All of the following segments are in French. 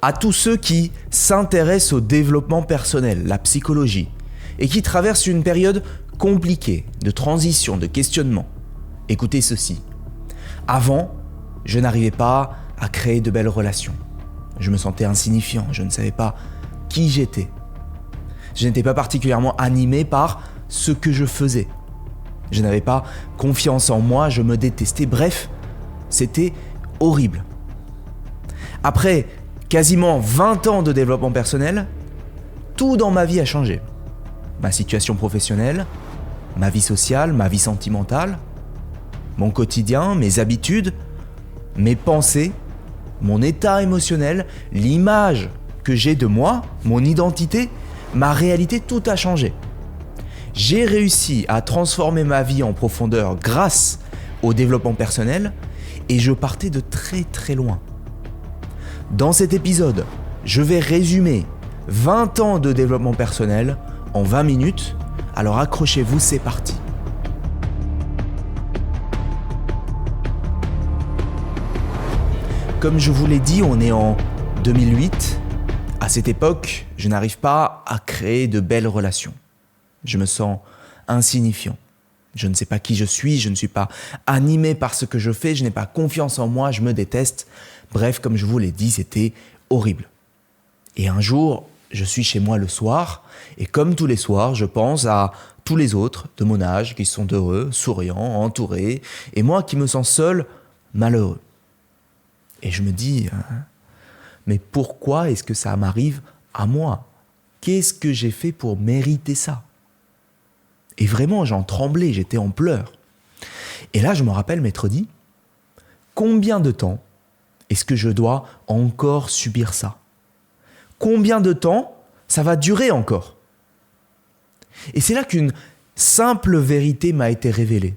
À tous ceux qui s'intéressent au développement personnel, la psychologie, et qui traversent une période compliquée de transition, de questionnement, écoutez ceci. Avant, je n'arrivais pas à créer de belles relations. Je me sentais insignifiant, je ne savais pas qui j'étais. Je n'étais pas particulièrement animé par ce que je faisais. Je n'avais pas confiance en moi, je me détestais. Bref, c'était horrible. Après quasiment 20 ans de développement personnel, tout dans ma vie a changé. Ma situation professionnelle, ma vie sociale, ma vie sentimentale, mon quotidien, mes habitudes, mes pensées, mon état émotionnel, l'image que j'ai de moi, mon identité, ma réalité, tout a changé. J'ai réussi à transformer ma vie en profondeur grâce au développement personnel et je partais de très très loin. Dans cet épisode, je vais résumer 20 ans de développement personnel en 20 minutes, alors accrochez-vous, c'est parti. Comme je vous l'ai dit, on est en 2008. À cette époque, je n'arrive pas à créer de belles relations. Je me sens insignifiant. Je ne sais pas qui je ne suis pas animé par ce que je fais, je n'ai pas confiance en moi, je me déteste. Bref, comme je vous l'ai dit, c'était horrible. Et un jour, je suis chez moi le soir, et comme tous les soirs, je pense à tous les autres de mon âge qui sont heureux, souriants, entourés, et moi qui me sens seul, malheureux. Et je me dis, mais pourquoi est-ce que ça m'arrive à moi ? Qu'est-ce que j'ai fait pour mériter ça ? Et vraiment, j'en tremblais, j'étais en pleurs. Et là, je me rappelle m'être dit, combien de temps est-ce que je dois encore subir ça ? Combien de temps ça va durer encore ? Et c'est là qu'une simple vérité m'a été révélée.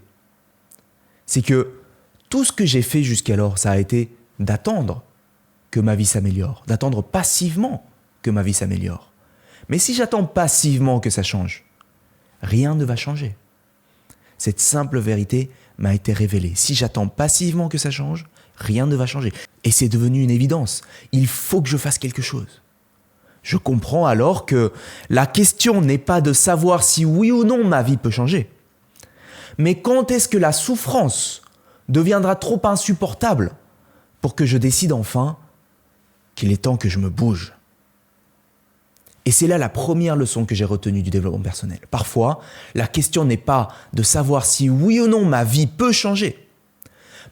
C'est que tout ce que j'ai fait jusqu'alors, ça a été d'attendre que ma vie s'améliore, d'attendre passivement que ma vie s'améliore. Mais si j'attends passivement que ça change, rien ne va changer. Cette simple vérité m'a été révélée. Si j'attends passivement que ça change, rien ne va changer. Et c'est devenu une évidence. Il faut que je fasse quelque chose. Je comprends alors que la question n'est pas de savoir si oui ou non ma vie peut changer. Mais quand est-ce que la souffrance deviendra trop insupportable pour que je décide enfin qu'il est temps que je me bouge ? Et c'est là la première leçon que j'ai retenue du développement personnel. Parfois, la question n'est pas de savoir si oui ou non ma vie peut changer,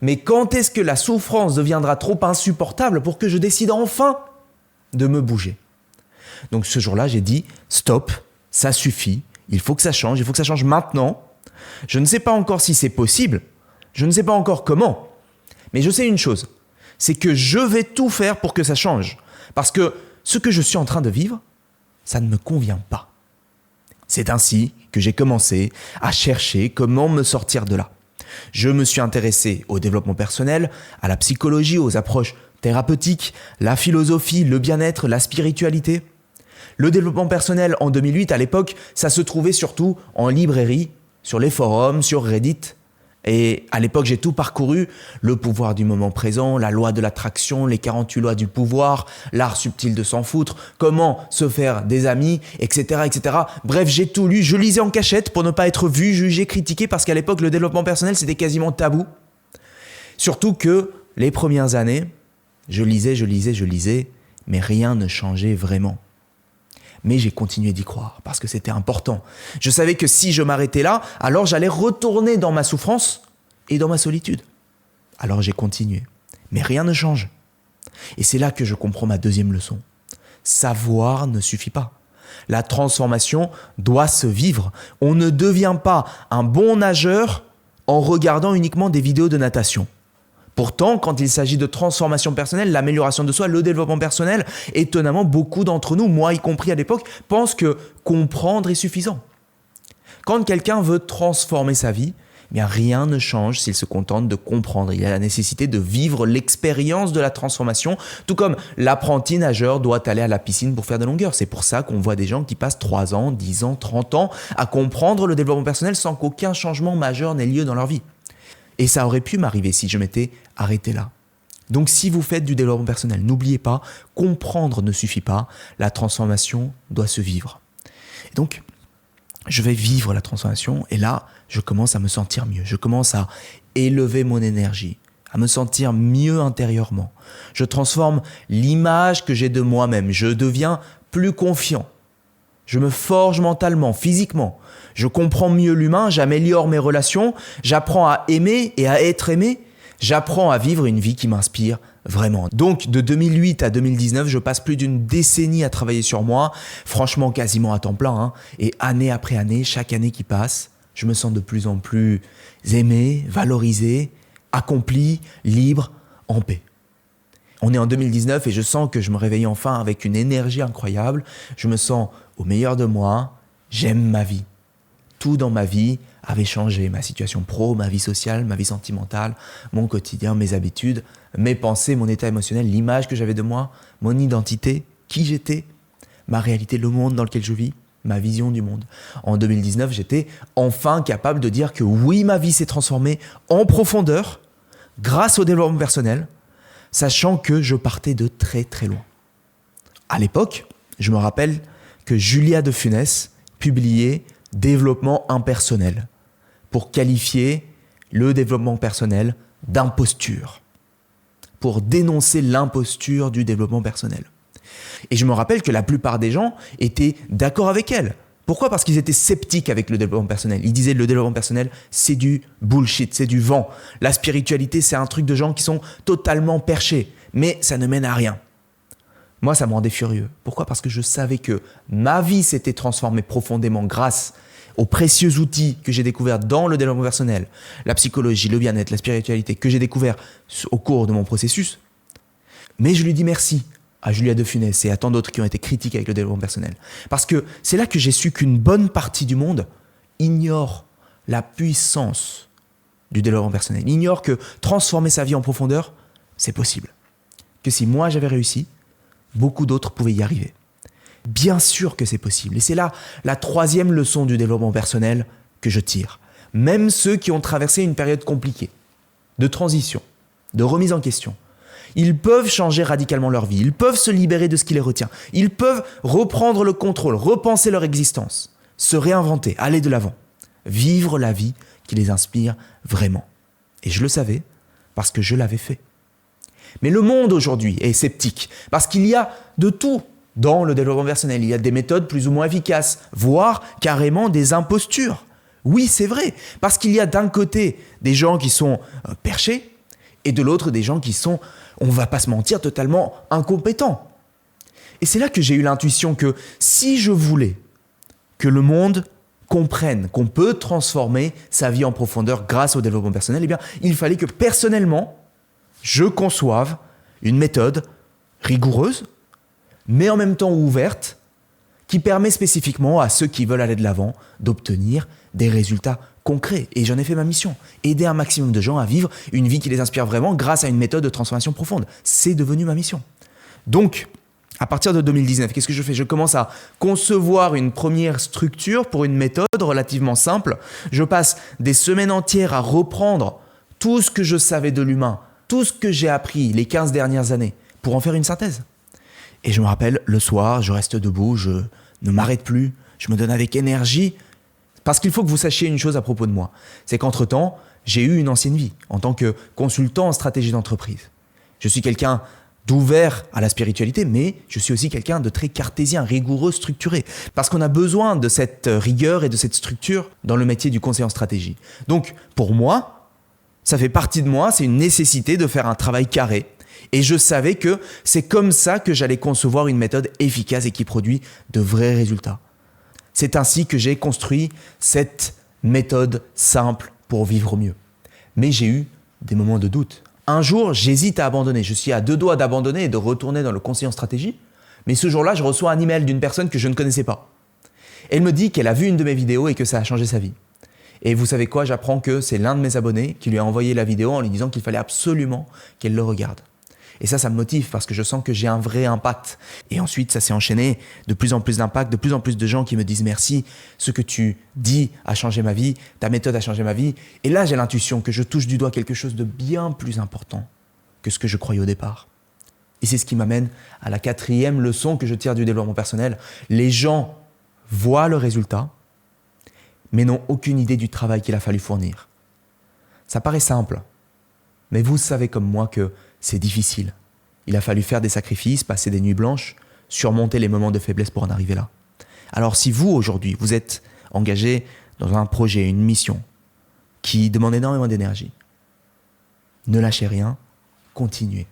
mais quand est-ce que la souffrance deviendra trop insupportable pour que je décide enfin de me bouger. Donc ce jour-là, j'ai dit stop, ça suffit, il faut que ça change maintenant. Je ne sais pas encore si c'est possible, je ne sais pas encore comment, mais je sais une chose, c'est que je vais tout faire pour que ça change. Parce que ce que je suis en train de vivre, ça ne me convient pas. C'est ainsi que j'ai commencé à chercher comment me sortir de là. Je me suis intéressé au développement personnel, à la psychologie, aux approches thérapeutiques, la philosophie, le bien-être, la spiritualité. Le développement personnel en 2008, à l'époque, ça se trouvait surtout en librairie, sur les forums, sur Reddit. Et à l'époque, j'ai tout parcouru, le pouvoir du moment présent, la loi de l'attraction, les 48 lois du pouvoir, l'art subtil de s'en foutre, comment se faire des amis, etc., etc. Bref, j'ai tout lu, je lisais en cachette pour ne pas être vu, jugé, critiqué, parce qu'à l'époque, le développement personnel, c'était quasiment tabou. Surtout que les premières années, je lisais, mais rien ne changeait vraiment. Mais j'ai continué d'y croire parce que c'était important. Je savais que si je m'arrêtais là, alors j'allais retourner dans ma souffrance et dans ma solitude. Alors j'ai continué. Mais rien ne change. Et c'est là que je comprends ma deuxième leçon. Savoir ne suffit pas. La transformation doit se vivre. On ne devient pas un bon nageur en regardant uniquement des vidéos de natation. Pourtant, quand il s'agit de transformation personnelle, l'amélioration de soi, le développement personnel, étonnamment, beaucoup d'entre nous, moi y compris à l'époque, pensent que comprendre est suffisant. Quand quelqu'un veut transformer sa vie, eh bien rien ne change s'il se contente de comprendre. Il y a la nécessité de vivre l'expérience de la transformation, tout comme l'apprenti nageur doit aller à la piscine pour faire de longueurs. C'est pour ça qu'on voit des gens qui passent 3 ans, 10 ans, 30 ans à comprendre le développement personnel sans qu'aucun changement majeur n'ait lieu dans leur vie. Et ça aurait pu m'arriver si je m'étais arrêté là. Donc si vous faites du développement personnel, n'oubliez pas, comprendre ne suffit pas, la transformation doit se vivre. Et donc, je vais vivre la transformation et là, je commence à me sentir mieux. Je commence à élever mon énergie, à me sentir mieux intérieurement. Je transforme l'image que j'ai de moi-même. Je deviens plus confiant. Je me forge mentalement, physiquement. Je comprends mieux l'humain, j'améliore mes relations, j'apprends à aimer et à être aimé. J'apprends à vivre une vie qui m'inspire vraiment. Donc, de 2008 à 2019, je passe plus d'une décennie à travailler sur moi, franchement quasiment à temps plein. Et année après année, chaque année qui passe, je me sens de plus en plus aimé, valorisé, accompli, libre, en paix. On est en 2019 et je sens que je me réveille enfin avec une énergie incroyable. Je me sens au meilleur de moi, j'aime ma vie. Tout dans ma vie avait changé, ma situation pro, ma vie sociale, ma vie sentimentale, mon quotidien, mes habitudes, mes pensées, mon état émotionnel, l'image que j'avais de moi, mon identité, qui j'étais, ma réalité, le monde dans lequel je vis, ma vision du monde. En 2019, j'étais enfin capable de dire que oui, ma vie s'est transformée en profondeur grâce au développement personnel, sachant que je partais de très très loin. À l'époque, je me rappelle que Julia de Funès publiait « Développement impersonnel » pour qualifier le développement personnel d'imposture, pour dénoncer l'imposture du développement personnel. Et je me rappelle que la plupart des gens étaient d'accord avec elle. Pourquoi ? Parce qu'ils étaient sceptiques avec le développement personnel. Ils disaient le développement personnel, c'est du bullshit, c'est du vent. La spiritualité, c'est un truc de gens qui sont totalement perchés, mais ça ne mène à rien. Moi, ça me rendait furieux. Pourquoi ? Parce que je savais que ma vie s'était transformée profondément grâce aux précieux outils que j'ai découverts dans le développement personnel, la psychologie, le bien-être, la spiritualité, que j'ai découvert au cours de mon processus. Mais je lui dis merci à Julia de Funès et à tant d'autres qui ont été critiques avec le développement personnel. Parce que c'est là que j'ai su qu'une bonne partie du monde ignore la puissance du développement personnel, ignore que transformer sa vie en profondeur, c'est possible. Que si moi j'avais réussi, beaucoup d'autres pouvaient y arriver. Bien sûr que c'est possible. Et c'est là la troisième leçon du développement personnel que je tire. Même ceux qui ont traversé une période compliquée, de transition, de remise en question, ils peuvent changer radicalement leur vie, ils peuvent se libérer de ce qui les retient, ils peuvent reprendre le contrôle, repenser leur existence, se réinventer, aller de l'avant, vivre la vie qui les inspire vraiment. Et je le savais parce que je l'avais fait. Mais le monde aujourd'hui est sceptique parce qu'il y a de tout dans le développement personnel. Il y a des méthodes plus ou moins efficaces, voire carrément des impostures. Oui, c'est vrai, parce qu'il y a d'un côté des gens qui sont perchés et de l'autre des gens qui sont, on ne va pas se mentir, totalement incompétents. Et c'est là que j'ai eu l'intuition que si je voulais que le monde comprenne qu'on peut transformer sa vie en profondeur grâce au développement personnel, eh bien, il fallait que personnellement, je conçoive une méthode rigoureuse, mais en même temps ouverte, qui permet spécifiquement à ceux qui veulent aller de l'avant d'obtenir des résultats concrets. Et j'en ai fait ma mission, aider un maximum de gens à vivre une vie qui les inspire vraiment grâce à une méthode de transformation profonde. C'est devenu ma mission. Donc, à partir de 2019, qu'est-ce que je fais ? Je commence à concevoir une première structure pour une méthode relativement simple. Je passe des semaines entières à reprendre tout ce que je savais de l'humain, tout ce que j'ai appris les 15 dernières années pour en faire une synthèse. Et je me rappelle, le soir, je reste debout, je ne m'arrête plus, je me donne avec énergie. Parce qu'il faut que vous sachiez une chose à propos de moi. C'est qu'entre-temps, j'ai eu une ancienne vie en tant que consultant en stratégie d'entreprise. Je suis quelqu'un d'ouvert à la spiritualité, mais je suis aussi quelqu'un de très cartésien, rigoureux, structuré. Parce qu'on a besoin de cette rigueur et de cette structure dans le métier du conseiller en stratégie. Donc, pour moi, ça fait partie de moi, c'est une nécessité de faire un travail carré. Et je savais que c'est comme ça que j'allais concevoir une méthode efficace et qui produit de vrais résultats. C'est ainsi que j'ai construit cette méthode simple pour vivre mieux. Mais j'ai eu des moments de doute. Un jour, j'hésite à abandonner. Je suis à deux doigts d'abandonner et de retourner dans le conseiller en stratégie. Mais ce jour-là, je reçois un email d'une personne que je ne connaissais pas. Elle me dit qu'elle a vu une de mes vidéos et que ça a changé sa vie. Et vous savez quoi ? J'apprends que c'est l'un de mes abonnés qui lui a envoyé la vidéo en lui disant qu'il fallait absolument qu'elle le regarde. Et ça me motive parce que je sens que j'ai un vrai impact. Et ensuite, ça s'est enchaîné, de plus en plus d'impact, de plus en plus de gens qui me disent merci, ce que tu dis a changé ma vie, ta méthode a changé ma vie. Et là, j'ai l'intuition que je touche du doigt quelque chose de bien plus important que ce que je croyais au départ. Et c'est ce qui m'amène à la 4e leçon que je tire du développement personnel. Les gens voient le résultat, mais n'ont aucune idée du travail qu'il a fallu fournir. Ça paraît simple, mais vous savez comme moi que c'est difficile. Il a fallu faire des sacrifices, passer des nuits blanches, surmonter les moments de faiblesse pour en arriver là. Alors si vous, aujourd'hui, vous êtes engagé dans un projet, une mission qui demande énormément d'énergie, ne lâchez rien, continuez.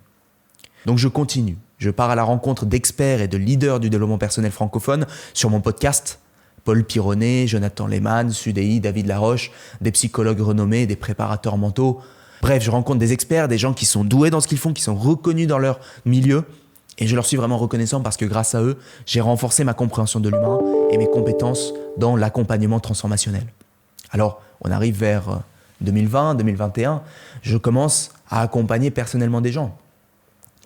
Donc je continue. Je pars à la rencontre d'experts et de leaders du développement personnel francophone sur mon podcast. Paul Pironnet, Jonathan Lehmann, Sudei, David Laroche, des psychologues renommés, des préparateurs mentaux. Bref, je rencontre des experts, des gens qui sont doués dans ce qu'ils font, qui sont reconnus dans leur milieu. Et je leur suis vraiment reconnaissant parce que grâce à eux, j'ai renforcé ma compréhension de l'humain et mes compétences dans l'accompagnement transformationnel. Alors, on arrive vers 2020, 2021, je commence à accompagner personnellement des gens.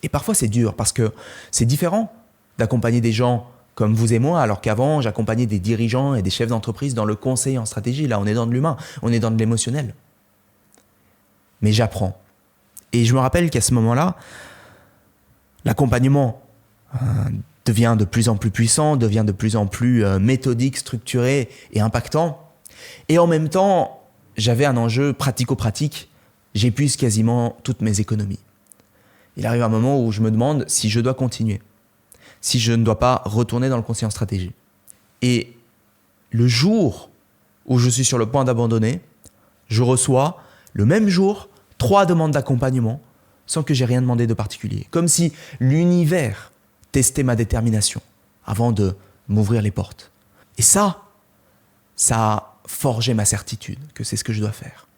Et parfois, c'est dur parce que c'est différent d'accompagner des gens comme vous et moi, alors qu'avant, j'accompagnais des dirigeants et des chefs d'entreprise dans le conseil en stratégie. Là, on est dans de l'humain, on est dans de l'émotionnel. Mais j'apprends. Et je me rappelle qu'à ce moment-là, l'accompagnement devient de plus en plus puissant, devient de plus en plus méthodique, structuré et impactant. Et en même temps, j'avais un enjeu pratico-pratique. J'épuise quasiment toutes mes économies. Il arrive un moment où je me demande si je dois continuer, si je ne dois pas retourner dans le conseil en stratégie. Et le jour où je suis sur le point d'abandonner, je reçois le même jour 3 demandes d'accompagnement sans que j'ai rien demandé de particulier. Comme si l'univers testait ma détermination avant de m'ouvrir les portes. Et ça a forgé ma certitude que c'est ce que je dois faire.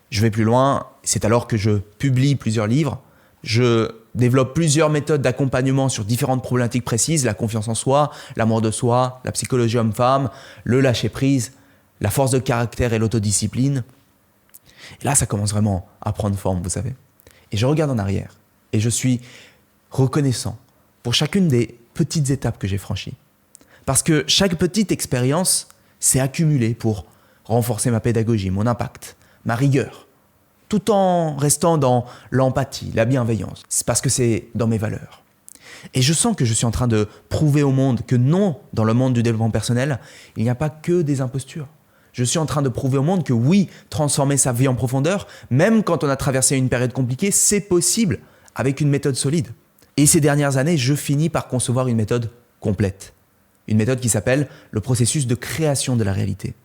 Je vais plus loin, c'est alors que je publie plusieurs livres. Je développe plusieurs méthodes d'accompagnement sur différentes problématiques précises, la confiance en soi, l'amour de soi, la psychologie homme-femme, le lâcher-prise, la force de caractère et l'autodiscipline. Et là, ça commence vraiment à prendre forme, vous savez. Et je regarde en arrière et je suis reconnaissant pour chacune des petites étapes que j'ai franchies. Parce que chaque petite expérience s'est accumulée pour renforcer ma pédagogie, mon impact, ma rigueur, tout en restant dans l'empathie, la bienveillance. C'est parce que c'est dans mes valeurs. Et je sens que je suis en train de prouver au monde que non, dans le monde du développement personnel, il n'y a pas que des impostures. Je suis en train de prouver au monde que oui, transformer sa vie en profondeur, même quand on a traversé une période compliquée, c'est possible avec une méthode solide. Et ces dernières années, je finis par concevoir une méthode complète. Une méthode qui s'appelle le processus de création de la réalité.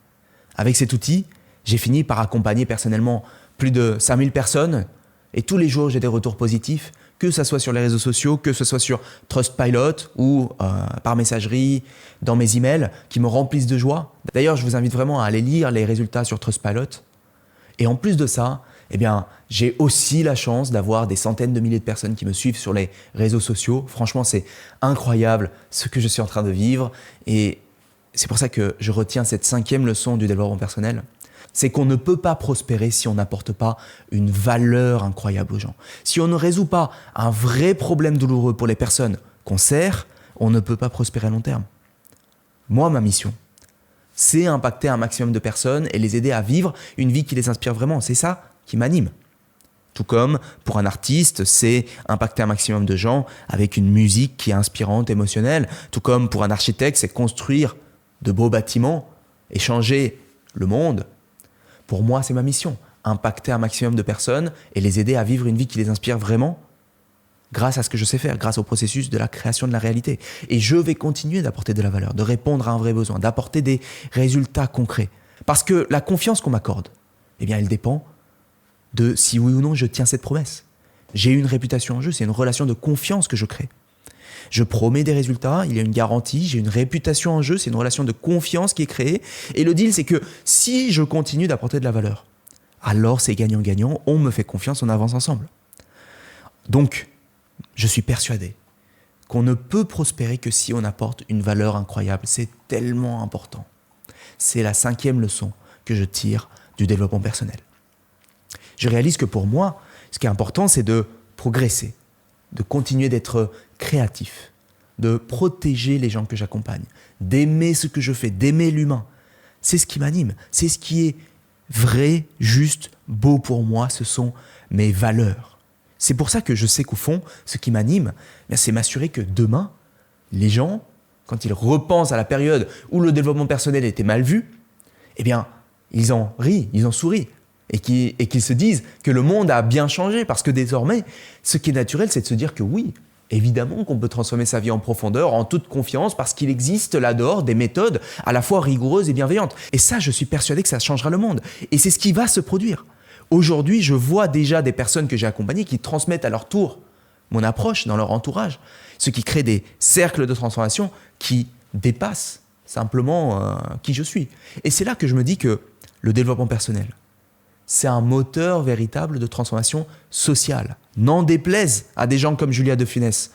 Avec cet outil, j'ai fini par accompagner personnellement plus de 5000 personnes et tous les jours, j'ai des retours positifs, que ce soit sur les réseaux sociaux, que ce soit sur Trustpilot ou par messagerie, dans mes emails, qui me remplissent de joie. D'ailleurs, je vous invite vraiment à aller lire les résultats sur Trustpilot. Et en plus de ça, j'ai aussi la chance d'avoir des centaines de milliers de personnes qui me suivent sur les réseaux sociaux. Franchement, c'est incroyable ce que je suis en train de vivre. Et c'est pour ça que je retiens cette 5e leçon du développement personnel. C'est qu'on ne peut pas prospérer si on n'apporte pas une valeur incroyable aux gens. Si on ne résout pas un vrai problème douloureux pour les personnes qu'on sert, on ne peut pas prospérer à long terme. Moi, ma mission, c'est impacter un maximum de personnes et les aider à vivre une vie qui les inspire vraiment. C'est ça qui m'anime. Tout comme pour un artiste, c'est impacter un maximum de gens avec une musique qui est inspirante, émotionnelle. Tout comme pour un architecte, c'est construire de beaux bâtiments et changer le monde. Pour moi, c'est ma mission, impacter un maximum de personnes et les aider à vivre une vie qui les inspire vraiment grâce à ce que je sais faire, grâce au processus de la création de la réalité. Et je vais continuer d'apporter de la valeur, de répondre à un vrai besoin, d'apporter des résultats concrets. Parce que la confiance qu'on m'accorde, elle dépend de si oui ou non je tiens cette promesse. J'ai une réputation en jeu, c'est une relation de confiance que je crée. Je promets des résultats, il y a une garantie, j'ai une réputation en jeu, c'est une relation de confiance qui est créée. Et le deal, c'est que si je continue d'apporter de la valeur, alors c'est gagnant-gagnant, on me fait confiance, on avance ensemble. Donc, je suis persuadé qu'on ne peut prospérer que si on apporte une valeur incroyable. C'est tellement important. C'est la 5e leçon que je tire du développement personnel. Je réalise que pour moi, ce qui est important, c'est de progresser, de continuer d'être créatif, de protéger les gens que j'accompagne, d'aimer ce que je fais, d'aimer l'humain. C'est ce qui m'anime, c'est ce qui est vrai, juste, beau pour moi, ce sont mes valeurs. C'est pour ça que je sais qu'au fond, ce qui m'anime, c'est m'assurer que demain, les gens, quand ils repensent à la période où le développement personnel était mal vu, eh bien, ils en rient, ils en sourient. Et qu'ils se disent que le monde a bien changé. Parce que désormais, ce qui est naturel, c'est de se dire que oui, évidemment qu'on peut transformer sa vie en profondeur, en toute confiance, parce qu'il existe là-dehors des méthodes à la fois rigoureuses et bienveillantes. Et ça, je suis persuadé que ça changera le monde. Et c'est ce qui va se produire. Aujourd'hui, je vois déjà des personnes que j'ai accompagnées qui transmettent à leur tour mon approche dans leur entourage, ce qui crée des cercles de transformation qui dépassent simplement qui je suis. Et c'est là que je me dis que le développement personnel, c'est un moteur véritable de transformation sociale. N'en déplaise à des gens comme Julia de Funès.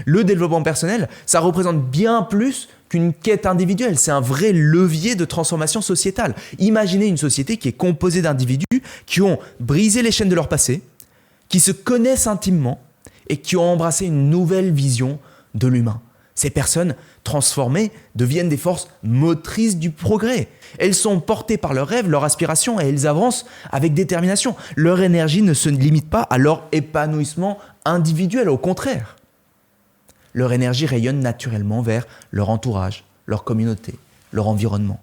Le développement personnel, ça représente bien plus qu'une quête individuelle. C'est un vrai levier de transformation sociétale. Imaginez une société qui est composée d'individus qui ont brisé les chaînes de leur passé, qui se connaissent intimement et qui ont embrassé une nouvelle vision de l'humain. Ces personnes transformées deviennent des forces motrices du progrès. Elles sont portées par leurs rêves, leurs aspirations et elles avancent avec détermination. Leur énergie ne se limite pas à leur épanouissement individuel, au contraire. Leur énergie rayonne naturellement vers leur entourage, leur communauté, leur environnement.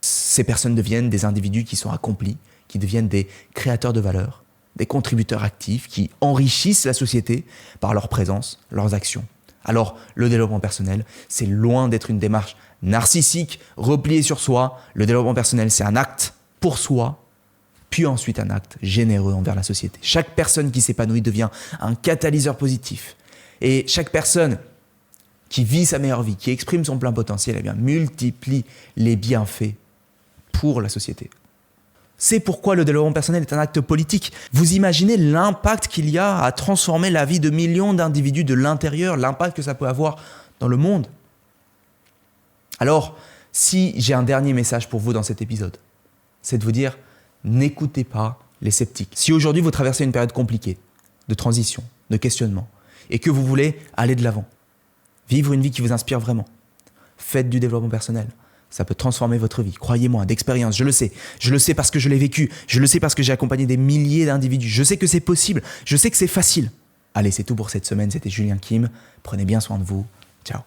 Ces personnes deviennent des individus qui sont accomplis, qui deviennent des créateurs de valeur, des contributeurs actifs qui enrichissent la société par leur présence, leurs actions. Alors, le développement personnel, c'est loin d'être une démarche narcissique, repliée sur soi. Le développement personnel, c'est un acte pour soi, puis ensuite un acte généreux envers la société. Chaque personne qui s'épanouit devient un catalyseur positif. Et chaque personne qui vit sa meilleure vie, qui exprime son plein potentiel, eh bien, multiplie les bienfaits pour la société. C'est pourquoi le développement personnel est un acte politique. Vous imaginez l'impact qu'il y a à transformer la vie de millions d'individus de l'intérieur, l'impact que ça peut avoir dans le monde. Alors, si j'ai un dernier message pour vous dans cet épisode, c'est de vous dire, n'écoutez pas les sceptiques. Si aujourd'hui vous traversez une période compliquée, de transition, de questionnement, et que vous voulez aller de l'avant, vivre une vie qui vous inspire vraiment, faites du développement personnel. Ça peut transformer votre vie, croyez-moi, d'expérience, je le sais parce que je l'ai vécu, je le sais parce que j'ai accompagné des milliers d'individus, je sais que c'est possible, je sais que c'est facile. Allez, c'est tout pour cette semaine, c'était Julien Kim, prenez bien soin de vous, ciao.